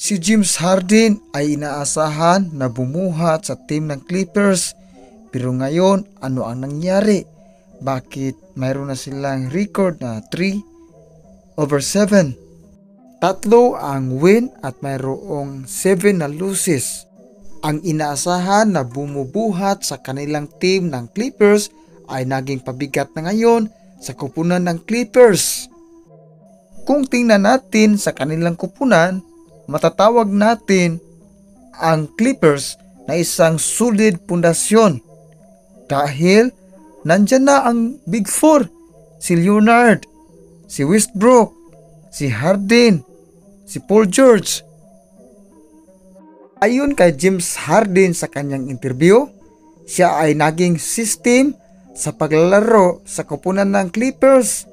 Si James Harden ay inaasahan na bumuhat sa team ng Clippers, pero ngayon ano ang nangyari? Bakit mayroon na silang record na 3/7? Tatlo ang win at mayroong 7 na losses. Ang inaasahan na bumubuhat sa kanilang team ng Clippers ay naging pabigat na ngayon sa kupunan ng Clippers. Kung tingnan natin sa kanilang kupunan, matatawag natin ang Clippers na isang solid pundasyon dahil nandyan na ang Big Four, si Leonard, si Westbrook, si Harden, si Paul George. Ayon kay James Harden sa kanyang interview, siya ay naging system sa paglalaro sa kupunan ng Clippers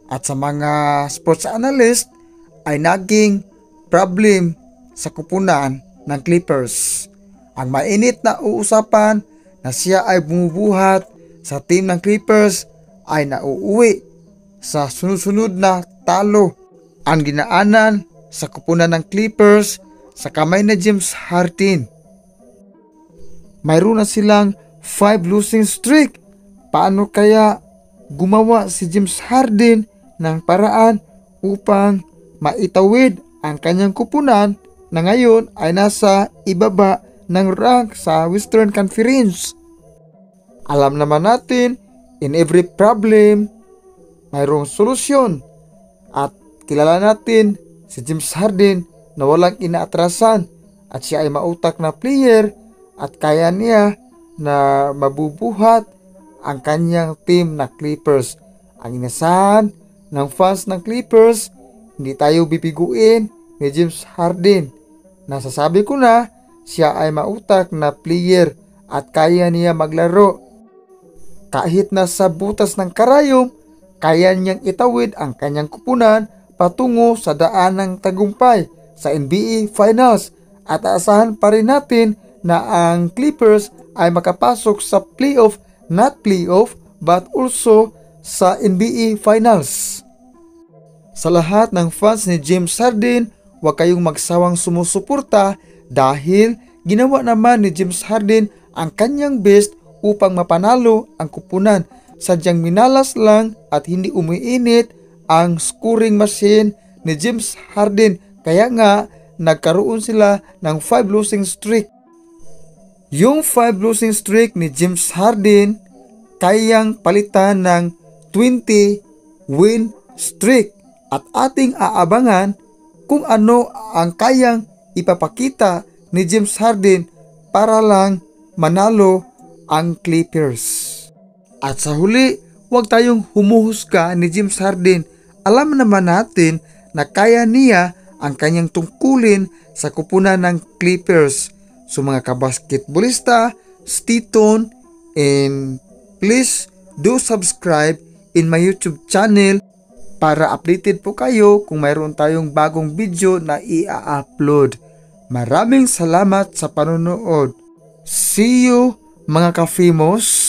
at sa mga sports analyst ay naging problem sa kupunan ng Clippers. Ang mainit na uusapan na siya ay bumubuhat sa team ng Clippers ay nauuwi sa sunod-sunod na talo. Ang ginaanan sa kupunan ng Clippers sa kamay na James Harden. Mayroon na silang 5 losing streak. Paano kaya gumawa si James Harden ng paraan upang maitawid ang kanyang kupunan na ngayon ay nasa ibaba ng rank sa Western Conference? Alam naman natin, in every problem, mayroong solusyon. At kilala natin si James Harden na walang inaatrasan at siya ay mautak na player at kaya niya na mabubuhat ang kanyang team na Clippers. Ang inasahan ng fans ng Clippers, hindi tayo bibiguin ni James Harden. Nasasabi ko na siya ay mautak na player at kaya niya maglaro. Kahit nasa butas ng karayom, kaya niyang itawid ang kanyang kupunan patungo sa daan ng tagumpay sa NBA Finals at aasahan pa rin natin na ang Clippers ay makapasok sa playoff, not playoff but also sa NBA Finals. Sa lahat ng fans ni James Harden, huwag kayong magsawang sumusuporta dahil ginawa naman ni James Harden ang kanyang best upang mapanalo ang kupunan. Sadyang minalas lang at hindi umiinit ang scoring machine ni James Harden. Kaya nga nagkaroon sila ng 5 losing streak. Yung 5 losing streak ni James Harden kayang palitan ng 20 win streak. At ating aabangan kung ano ang kayang ipapakita ni James Harden para lang manalo ang Clippers. At sa huli, huwag tayong humuhusga ni James Harden. Alam naman natin na kaya niya ang kanyang tungkulin sa kupunan ng Clippers. So mga kabasketbolista, stay tuned and please do subscribe in my YouTube channel para updated po kayo kung mayroon tayong bagong video na i-upload. Maraming salamat sa panonood. See you mga ka-famous!